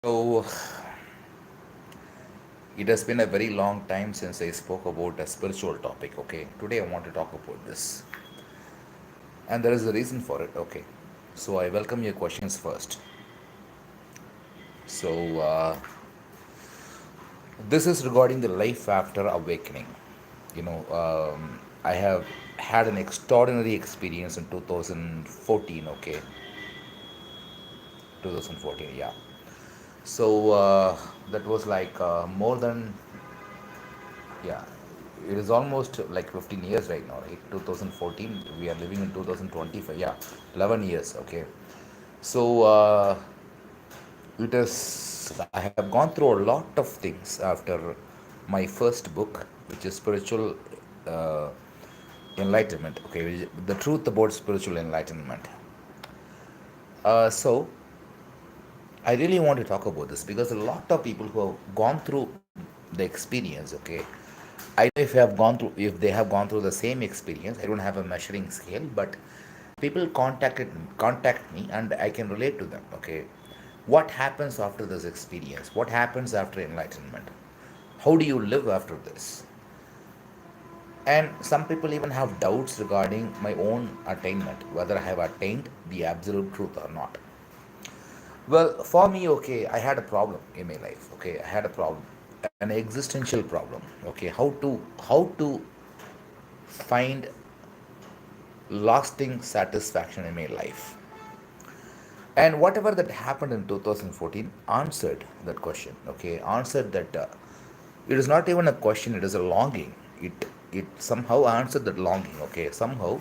So, it has been a very long time since I spoke about a spiritual topic. Okay, today I want to talk about this, and there is a reason for it. Okay, so I welcome your questions first. So, this is regarding the life after awakening. I have had an extraordinary experience in 2014. Okay, 2014. Yeah. So that was like more than, yeah, it is almost like 15 years right now, right? 2014, we are living in 2025. Yeah, 11 years. Okay. So it is, I have gone through a lot of things after my first book, which is Spiritual uh, Enlightenment. Okay, the truth about spiritual enlightenment. So I really want to talk about this because a lot of people who have gone through the experience, okay, I don't know if if they have gone through the same experience. I don't have a measuring scale, but people contact me and I can relate to them. Okay, what happens after this experience? What happens after enlightenment? How do you live after this? And some people even have doubts regarding my own attainment, whether I have attained the absolute truth or not. Well, for me, okay, I had a problem in my life. Okay, I had a problem, an existential problem. Okay, how to find lasting satisfaction in my life. And whatever that happened in 2014 answered that question. Okay, answered that. It is not even a question; it is a longing. It somehow answered that longing. Okay, somehow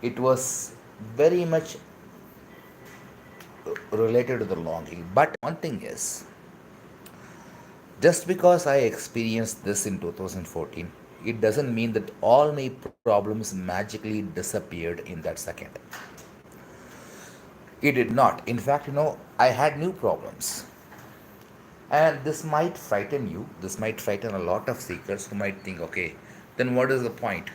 it was very much related to the longing. But one thing is, just because I experienced this in 2014, it doesn't mean that all my problems magically disappeared in that second. It did not. In fact, I had new problems. And this might frighten you. This might frighten a lot of seekers who might think, okay, then what is the point?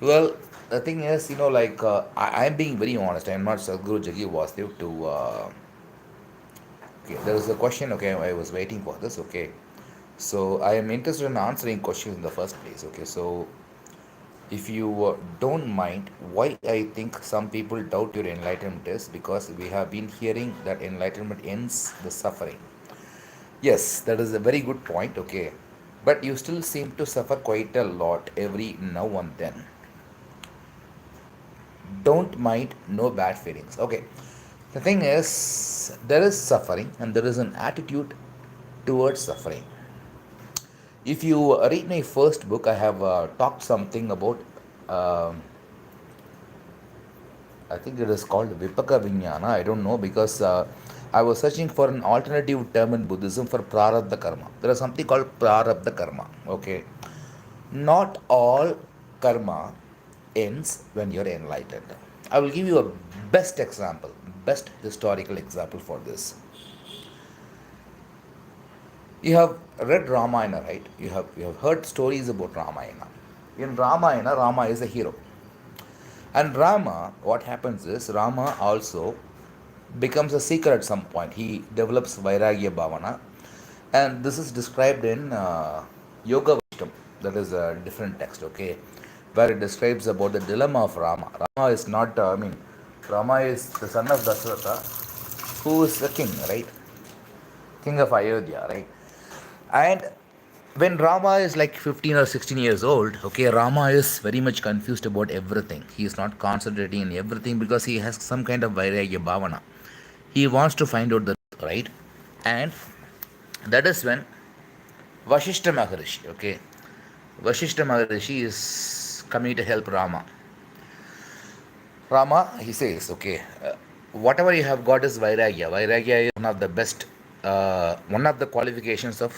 Well, the thing is, I'm being very honest. I'm not Sadhguru Jagi Vasudev to. Okay, there was a question, okay, I was waiting for this, okay. So I am interested in answering questions in the first place, okay. So if you don't mind, why I think some people doubt your enlightenment is because we have been hearing that enlightenment ends the suffering. Yes, that is a very good point, okay. But you still seem to suffer quite a lot every now and then. Don't mind, no bad feelings. Okay. The thing is, there is suffering and there is an attitude towards suffering. If you read my first book, I have talked something about, um I think it is called Vipaka Vijnana. I don't know because I was searching for an alternative term in Buddhism for Prarabdha Karma. There is something called Prarabdha Karma. Okay. Not all karma ends when you're enlightened. I will give you a best example, best historical example for this. You have read Ramayana, right? You have heard stories about Ramayana. In Ramayana, Rama is a hero. And Rama, what happens is Rama also becomes a seeker at some point. He develops Vairagya Bhavana. And this is described in Yoga Vaishtam. That is a different text, okay, where it describes about the dilemma of Rama. Rama is not, Rama is the son of Dasharatha, who is the king, right? King of Ayodhya, right? And when Rama is like 15 or 16 years old, okay, Rama is very much confused about everything. He is not concentrating in everything because he has some kind of Vairagya Bhavana. He wants to find out the truth, right? And that is when Vashishta Maharishi, okay, Vashishta Maharishi is coming to help Rama. Rama, he says, okay, whatever you have got is Vairagya. Vairagya is one of the best, one of the qualifications of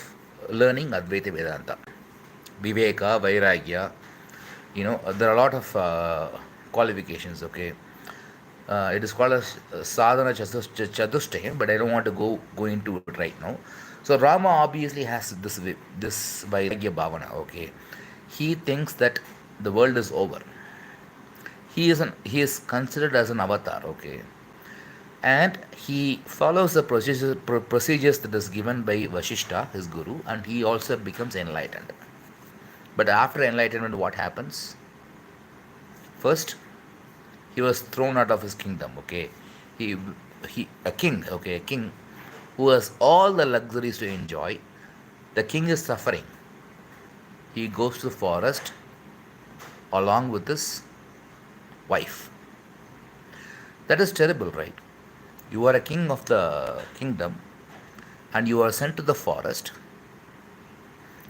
learning Advaita Vedanta. Viveka, Vairagya, there are a lot of qualifications, okay. It is called as sadhana chatushtaya, but I don't want to go into it right now. So Rama obviously has this Vairagya Bhavana, okay. He thinks that the world is over. He is considered as an avatar, okay. and he follows the procedures that is given by Vashishta, his guru, and he also becomes enlightened. But after enlightenment, what happens? First, he was thrown out of his kingdom. Okay, he he a king. Okay, a king who has all the luxuries to enjoy. The king is suffering. He goes to the forest along with his wife. That is terrible, right? You are a king of the kingdom and you are sent to the forest.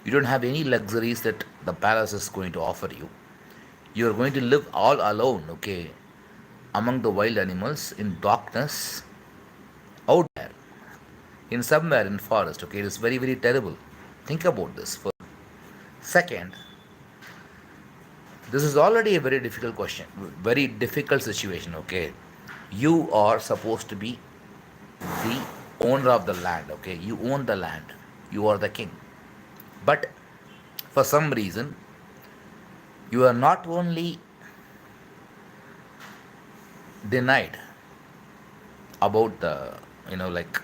You don't have any luxuries that the palace is going to offer you. You are going to live all alone, okay, among the wild animals in darkness out there, in somewhere in forest, okay. It is very, very terrible. Think about this first. Second, this is already a very difficult question, very difficult situation, okay. You are supposed to be the owner of the land, okay. You own the land, you are the king. But for some reason, you are not only denied about the, like,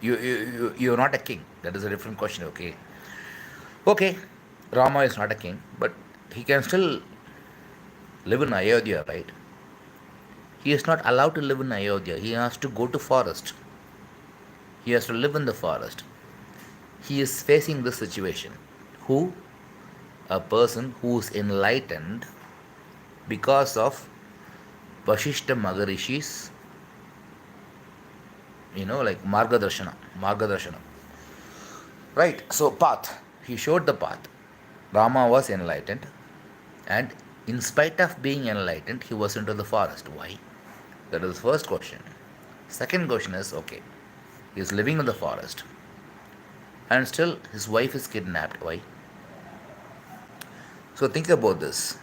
you're not a king. That is a different question, okay. Okay, Rama is not a king, but he can still live in Ayodhya, right? He is not allowed to live in Ayodhya. He has to go to forest. He has to live in the forest. He is facing this situation. Who? A person who is enlightened because of Vashishta Magarishi's, like Margadarshana. Right, so path. He showed the path. Rama was enlightened, and in spite of being enlightened, he was into the forest. Why? That is the first question. Second question is, okay, he is living in the forest, and still his wife is kidnapped. Why? So think about this.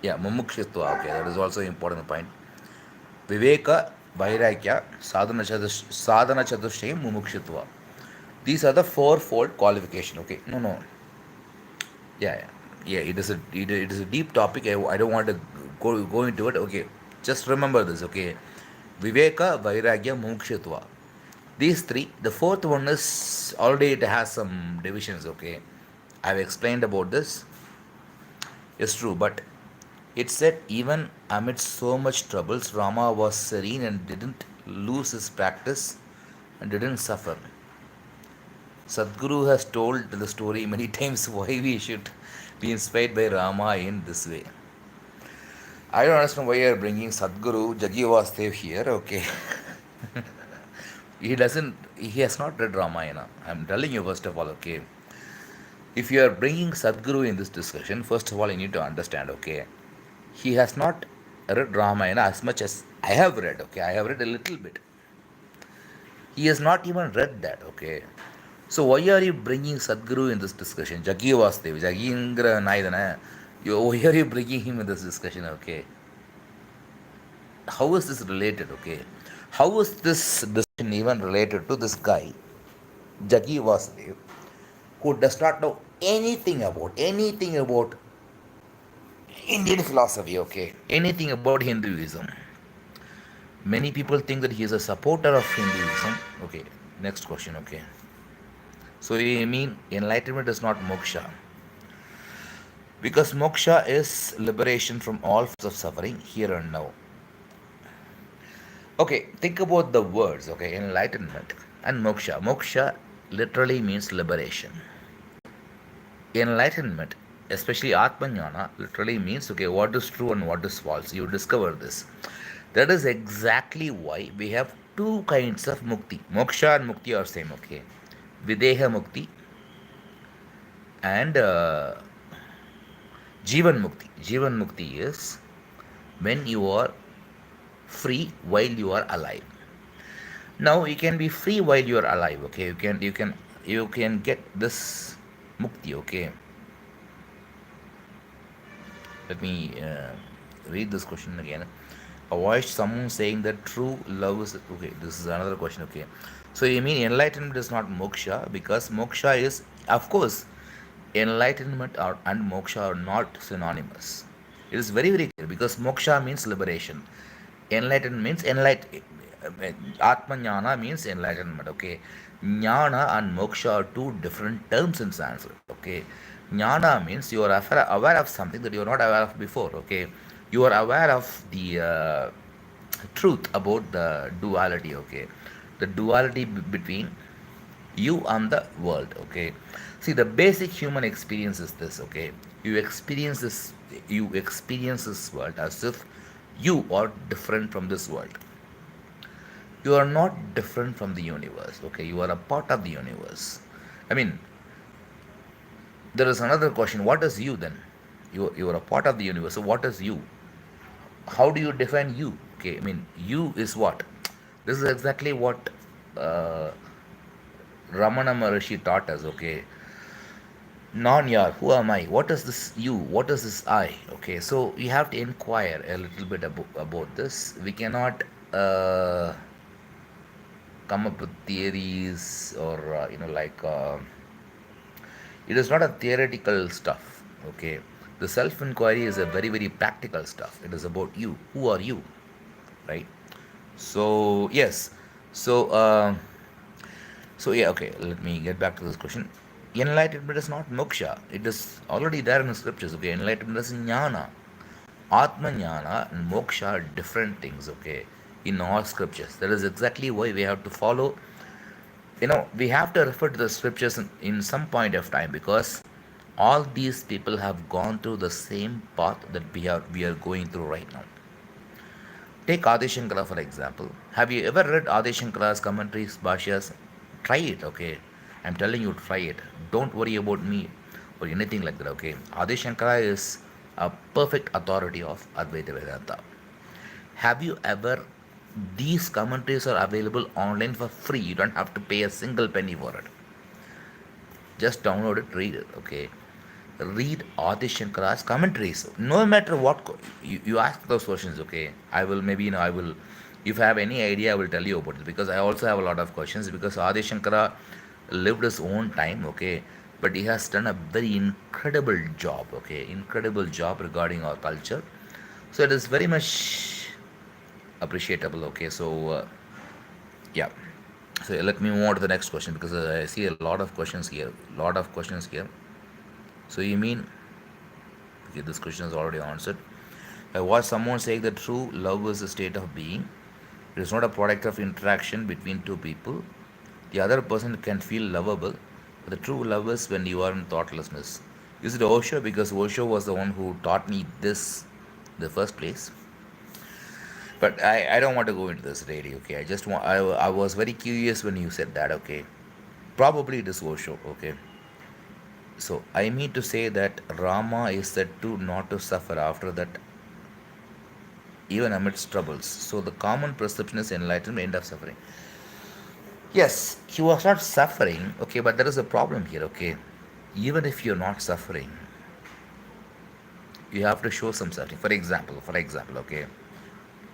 Yeah, mumukshitva. Okay, that is also an important point. Viveka, Vairagya, Sadhana Chatushtayam, Mumukshitva. These are the fourfold qualification. Okay, no. Yeah. It is a deep topic. I don't want to go into it. Okay, just remember this. Okay, Viveka, Vairagya, Mumukshitva. These three. The fourth one is already, it has some divisions. Okay, I've explained about this. It's true, but it said even amidst so much troubles, Rama was serene and didn't lose his practice and didn't suffer. Sadhguru has told the story many times why we should be inspired by Rama in this way. I don't understand why you are bringing Sadhguru Jagivastev here, okay. He has not read Ramayana. I'm telling you first of all, okay. If you are bringing Sadhguru in this discussion, first of all, you need to understand, okay. He has not read Ramayana as much as I have read, okay. I have read a little bit. He has not even read that, okay. So why are you bringing Sadhguru in this discussion? Jagi Vastev, Jagingra Naidana. Why are you bringing him in this discussion, okay? How is this related, okay? How is this discussion even related to this guy, Jagi Vastev, who does not know anything about Indian philosophy, okay? Anything about Hinduism. Many people think that he is a supporter of Hinduism. Okay, next question, okay. So you mean enlightenment is not moksha? Because moksha is liberation from all forms of suffering here and now. Okay, think about the words, okay, enlightenment and moksha. Moksha literally means liberation. Enlightenment, especially Atmajnana, literally means, okay, what is true and what is false. You discover this. That is exactly why we have two kinds of mukti. Moksha and mukti are same, okay. Videha mukti and Jivan mukti. Jivan mukti is when you are free while you are alive. Now you can be free while you are alive, okay. You can get this mukti, okay. Let me read this question again. Avoid someone saying that true love is, okay. This is another question, okay. So you mean enlightenment is not moksha, because moksha is, of course, enlightenment and moksha are not synonymous. It is very, very clear because moksha means liberation. Enlightenment means enlighten. Atma jnana means enlightenment. Okay. Jnana and moksha are two different terms in Sanskrit. Okay. Jnana means you are aware of something that you are not aware of before. Okay. You are aware of the truth about the duality. Okay. The duality between you and the world. Okay, see, the basic human experience is this. Okay, you experience this, you experience this world as if you are different from this world. You are not different from the universe. Okay, you are a part of the universe. I mean, there is another question: what is you then? You are a part of the universe, so what is you? How do you define you? Okay, I mean, you is what? This is exactly what uh, Ramana Maharishi taught us. Okay, non-yar, who am I? What is this you? What is this I? Okay, so we have to inquire a little bit about this. We cannot come up with theories or it is not a theoretical stuff. Okay, the self-inquiry is a very, very practical stuff. It is about you. Who are you? Right? So yes, so yeah, okay, let me get back to this question. Enlightenment is not moksha. It is already there in the scriptures. Okay, enlightenment is jnana. Atma jnana and moksha are different things. Okay, in all scriptures. That is exactly why we have to follow. We have to refer to the scriptures in some point of time because all these people have gone through the same path that we are going through right now. Take Adi Shankara for example. Have you ever read Adi Shankara's commentaries, Bhashyas? Try it, okay? I'm telling you, try it. Don't worry about me or anything like that, okay? Adi Shankara is a perfect authority of Advaita Vedanta. Have you ever, these commentaries are available online for free. You don't have to pay a single penny for it. Just download it, read it, okay? Read Adi Shankara's commentaries. No matter what you ask those questions, okay? I will maybe I will, if I have any idea, I will tell you about it because I also have a lot of questions because Adi Shankara lived his own time, okay? But he has done a very incredible job, okay? Incredible job regarding our culture. So it is very much appreciable, okay? So yeah. So let me move on to the next question because I see a lot of questions here. Lot of questions here. So you mean, okay, this question is already answered. Was someone saying that true love is a state of being? It is not a product of interaction between two people. The other person can feel lovable, but the true love is when you are in thoughtlessness. Is it Osho? Because Osho was the one who taught me this in the first place. But I don't want to go into this really, okay? I was very curious when you said that, okay? Probably it is Osho, okay? So I mean to say that Rama is said to not to suffer after that even amidst troubles. So the common perception is enlightenment, end of suffering. Yes, he was not suffering, okay, but there is a problem here, okay. Even if you're not suffering, you have to show some suffering. For example, okay,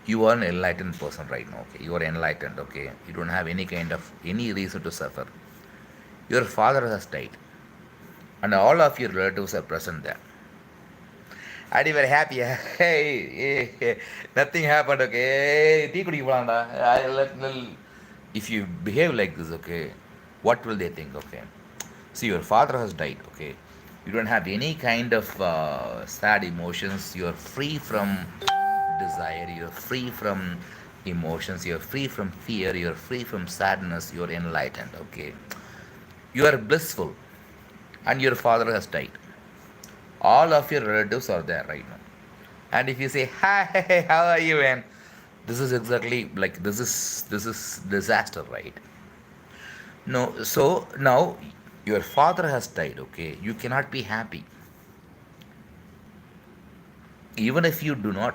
you are an enlightened person right now, okay. You are enlightened, okay. You don't have any reason to suffer. Your father has died, and all of your relatives are present there. And you were happy. Hey, nothing happened, okay. Hey, tea kudi போலாம்டா. If you behave like this, okay, what will they think, okay? See, your father has died, okay. You don't have any kind of sad emotions. You're free from desire. You're free from emotions. You're free from fear. You're free from sadness. You're enlightened, okay. You are blissful, and your father has died. All of your relatives are there right now. And if you say, "Hi, how are you, man?" This is exactly like this is disaster, right? No, so now your father has died, okay? You cannot be happy. Even if you do not,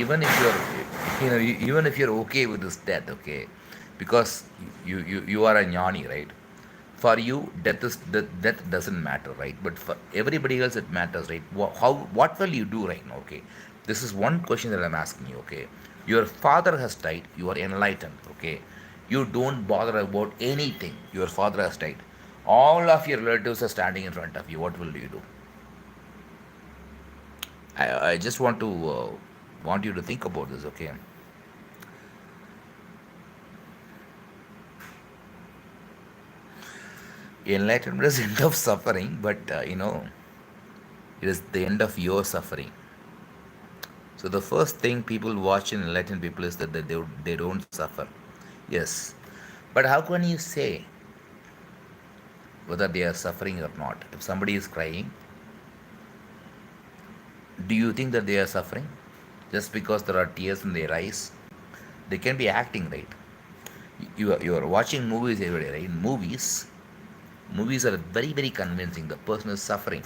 even if even if you're okay with this death, okay? Because you are a jnani, right? For you, death doesn't matter, right? But for everybody else, it matters, right? What will you do right now, okay? This is one question that I'm asking you, okay? Your father has died. You are enlightened, okay? You don't bother about anything. Your father has died. All of your relatives are standing in front of you. What will you do? I just want you to think about this, okay? Enlightenment is end of suffering, but it is the end of your suffering. So the first thing people watch in enlightened people is that they don't suffer. Yes, but how can you say whether they are suffering or not? If somebody is crying, do you think that they are suffering just because there are tears in their eyes? They can be acting, right? You are watching movies every day, right? In movies are very convincing. The person is suffering.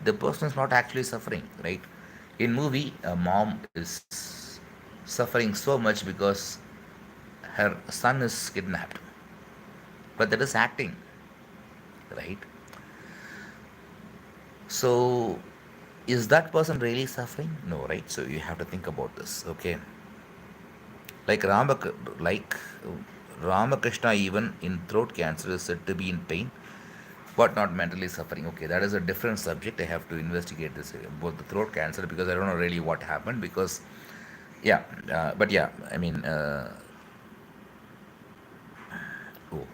The person is not actually suffering, right? In movie, a mom is suffering so much because her son is kidnapped, but that is acting, right? So is that person really suffering? No, right? So you have to think about this, okay? like Ramak- like Ramakrishna, even in throat cancer, is said to be in pain but not mentally suffering. Okay, that is a different subject. I have to investigate this about the throat cancer because I don't know really what happened. Because yeah, but yeah, I mean, oh,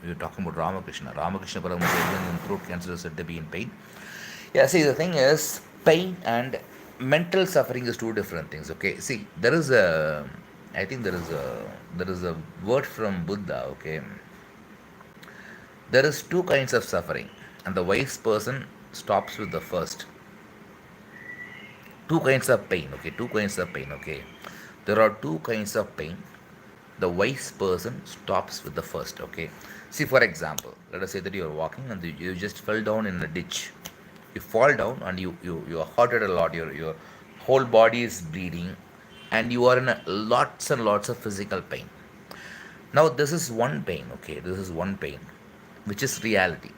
you're talking about Ramakrishna. Ramakrishna Paramahansa, even in throat cancer, is said to be in pain. Yeah, see, the thing is, pain and mental suffering is two different things. Okay, see, I think there is a word from Buddha. Okay, there is two kinds of suffering, and the wise person stops with the first. Two kinds of pain. Okay, two kinds of pain. Okay, there are two kinds of pain. The wise person stops with the first. Okay, see, for example, let us say that you are walking and you just fell down in a ditch. You fall down and you are hurted a lot. Your whole body is bleeding, and you are in lots and lots of physical pain. Now this is one pain. Okay, this is one pain, which is reality.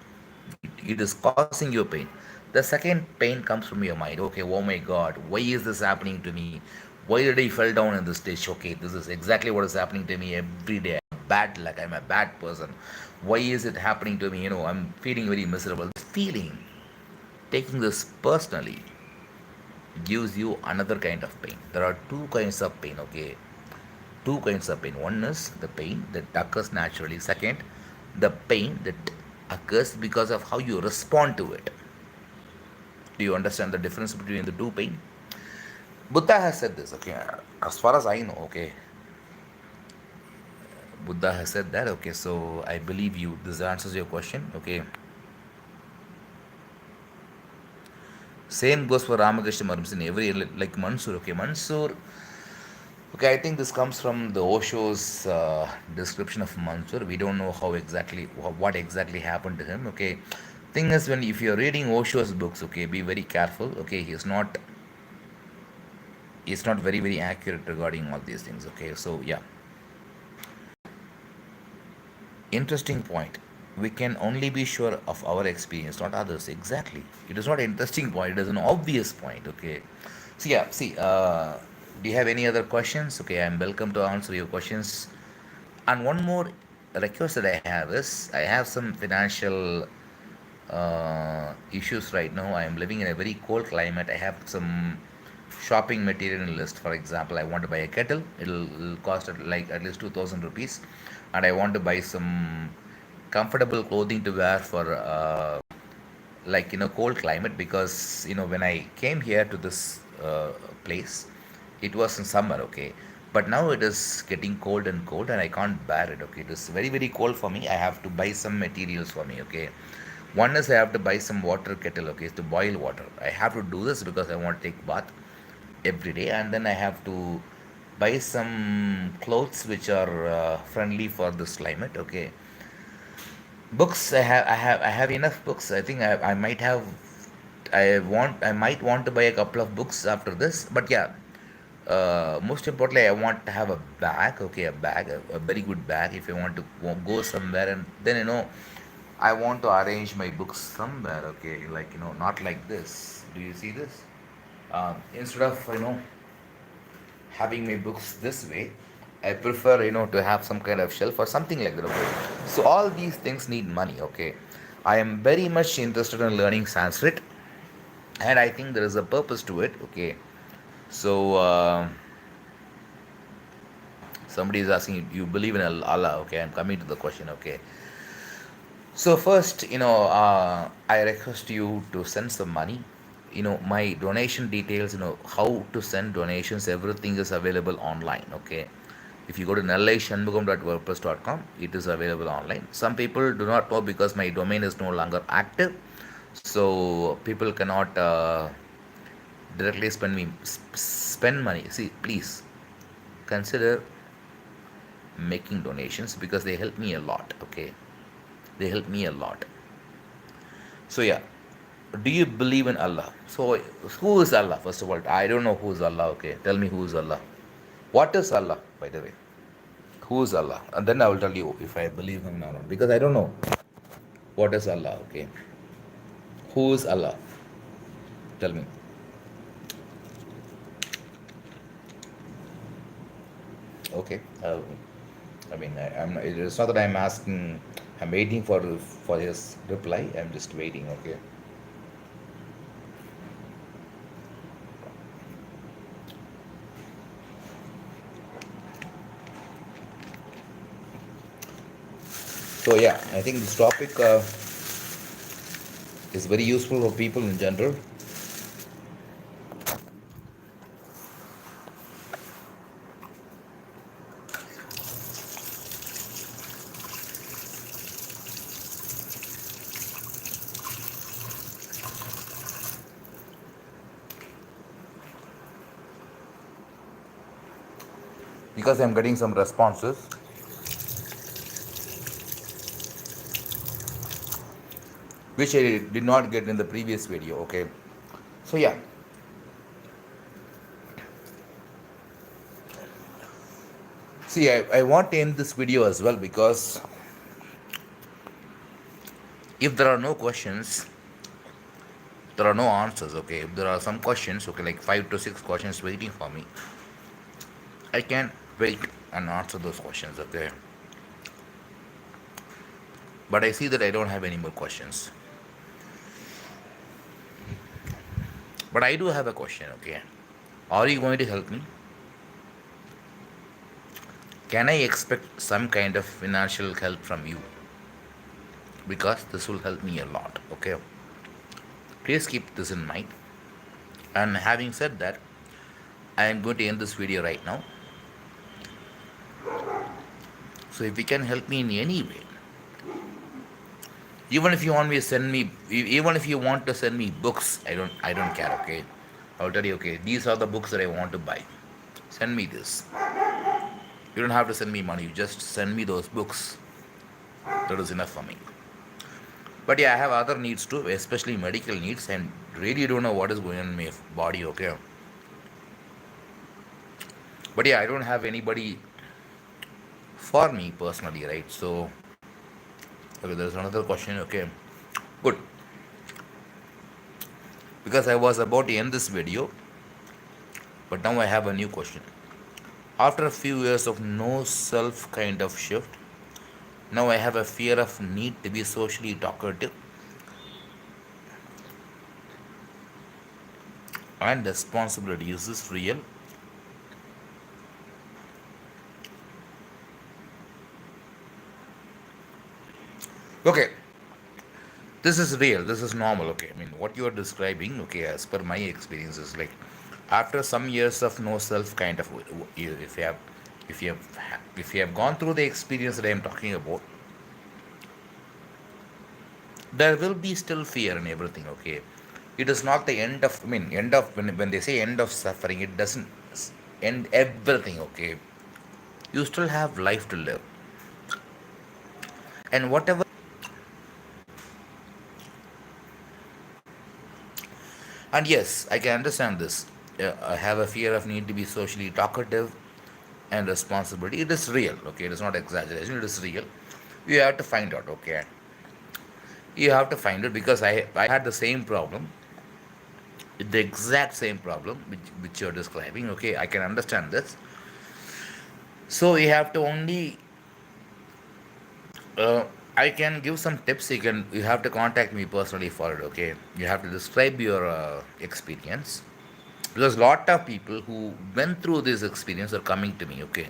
It is causing you pain. The second pain comes from your mind. Okay, oh my God, why is this happening to me? Why did I fell down in this ditch? Okay, this is exactly what is happening to me every day. Bad luck. I'm a bad person. Why is it happening to me? I'm feeling very miserable. Feeling, taking this personally, gives you another kind of pain. There are two kinds of pain. Okay, two kinds of pain. One is the pain that occurs naturally. Second, the pain that occurs because of how you respond to it. Do you understand the difference between the two pain? Buddha has said this, okay. As far as I know, okay, Buddha has said that, okay. So I believe you. This answers your question, okay. Same goes for Ramakrishna Maharaj in every like Mansur, okay. Mansur, okay. I think this comes from the Osho's description of Mansur. We don't know how exactly what exactly happened to him, okay. Thing is, when if you're reading Osho's books, okay, be very careful, okay. He's not very accurate regarding all these things, okay. So yeah, interesting point. We can only be sure of our experience, not others. Exactly. It is not an interesting point, it is an obvious point, okay. So yeah, see, do you have any other questions? Okay, I'm welcome to answer your questions. And one more request that I have is, I have some financial issues right now. I am living in a very cold climate. I have some shopping material list. For example, I want to buy a kettle. It'll cost like at least 2,000 rupees, and I want to buy some comfortable clothing to wear for like cold climate, because when I came here to this place, it was in summer, okay, but now it is getting cold and cold, and I can't bear it, okay. It is very cold for me. I have to buy some materials for me, okay. One is I have to buy some water kettle, okay, to boil water. I have to do this because I want to take bath every day, and then I have to buy some clothes which are friendly for this climate, okay. Books, I have enough books. I think I might have, I might want to buy a couple of books after this. But yeah, most importantly, I want to have a bag, okay, a very good bag if I want to go somewhere. And then I want to arrange my books somewhere, okay, like not like this. Do you see this? Instead of having my books this way, I prefer to have some kind of shelf or something like that, okay. So all these things need money, okay. I am very much interested in learning Sanskrit. and I think there is a purpose to it. Okay, so somebody is asking, you believe in Allah? Okay, I'm coming to the question. Okay, so first, I request you to send some money. My donation details, how to send donations, everything is available online. Okay, if you go to nallaishanmugam.wordpress.com, it is available online. Some people do not know because my domain is no longer active, so people cannot directly spend money. See, please consider making donations because they help me a lot. Okay, they help me a lot. So yeah, do you believe in Allah? So who is Allah? First of all, I don't know who is Allah. Okay, tell me who is Allah. What is Allah, by the way? Who is Allah? And then I will tell you if I believe him or not, because I don't know what is Allah. Okay, who is Allah? Tell me. Okay. I mean, I'm. It's not that I'm asking. I'm waiting for his reply. I'm just waiting. Okay. So yeah, I think this topic is very useful for people in general. Because I'm getting some responses which I did not get in the previous video. Okay, so yeah, see, I want to end this video as well because if there are no questions, there are no answers. Okay, if there are some questions, okay, like 5 to 6 questions waiting for me, I can wait and answer those questions. Okay, but I see that I don't have any more questions. But I do have a question. Okay, are you going to help me? Can I expect some kind of financial help from you? Because this will help me a lot. Okay, please keep this in mind. And having said that, I am going to end this video right now. So if you can help me in any way, even if you want me to send me, even if you want to send me books, I don't care. Okay, I'll tell you. Okay, these are the books that I want to buy. Send me this. You don't have to send me money. You just send me those books. That is enough for me. But yeah, I have other needs too, especially medical needs, and really don't know what is going on in my body. Okay, but yeah, I don't have anybody for me personally, right? So okay, there's another question. Okay, good. Because I was about to end this video, but now I have a new question. After a few years of no self kind of shift, now I have a fear of need to be socially talkative and responsibility. Is this real? Okay, this is real. This is normal. Okay, I mean, what you are describing, okay, as per my experience, is like after some years of no self kind of, if you have, if you have gone through the experience that I am talking about, there will be still fear and everything. Okay, it is not the end of. I mean, end of when they say end of suffering, it doesn't end everything. Okay, you still have life to live, and whatever. And yes, I can understand this. I have a fear of need to be socially talkative and responsibility. It is real. Okay, it is not exaggeration. It is real. You have to find out. Okay, you have to find it because I had the same problem, the exact same problem which you're describing. Okay, I can understand this. So we have to only I can give some tips. You have to contact me personally for it. Okay, you have to describe your experience, because lot of people who went through this experience are coming to me. Okay,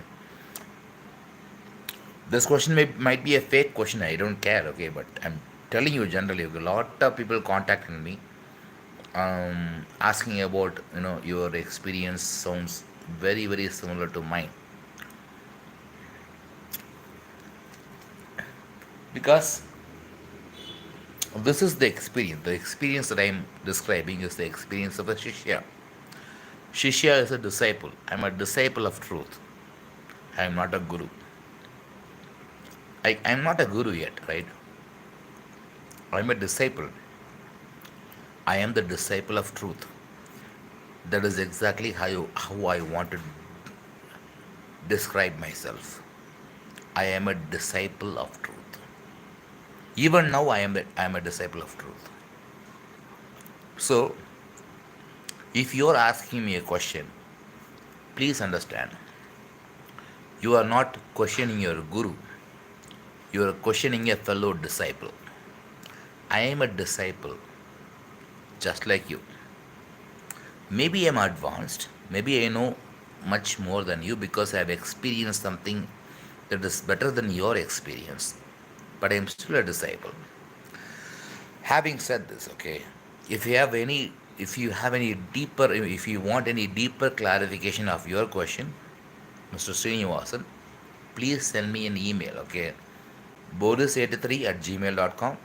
this question might be a fake question. I don't care. Okay, but I'm telling you generally. Okay, a lot of people contacting me, asking about your experience sounds very similar to mine, because this is the experience. The experience that I'm describing is the experience of a shishya. Shishya is a disciple. I'm a disciple of truth. I'm not a guru. I'm not a guru yet, right? I'm a disciple. I am the disciple of truth. That is exactly how I want to describe myself. I am a disciple of truth. Even now, I am a disciple of truth. So, if you're asking me a question, please understand, you are not questioning your guru, you are questioning a fellow disciple. I am a disciple just like you. Maybe I'm advanced, maybe I know much more than you because I've experienced something that is better than your experience, but I'm still a disciple. Having said this, okay, if you have any if you want any deeper clarification of your question, Mr. Srinivasan, please send me an email, okay? boris83 at gmail.com.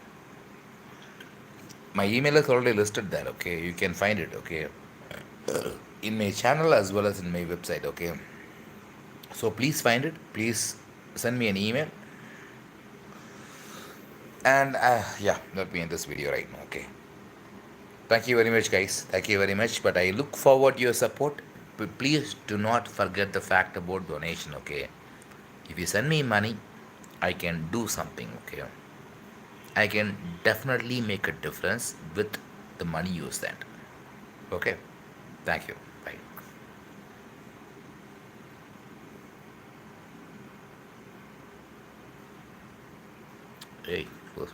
My email is already listed there, okay? You can find it, okay? In my channel as well as in my website, okay? So please find it. Please send me an email. And yeah, let me end this video right now, okay? Thank you very much, guys. Thank you very much. But I look forward to your support. Please do not forget the fact about donation, okay? If you send me money, I can do something, okay? I can definitely make a difference with the money you send. Okay? Thank you. Bye. Hey, close.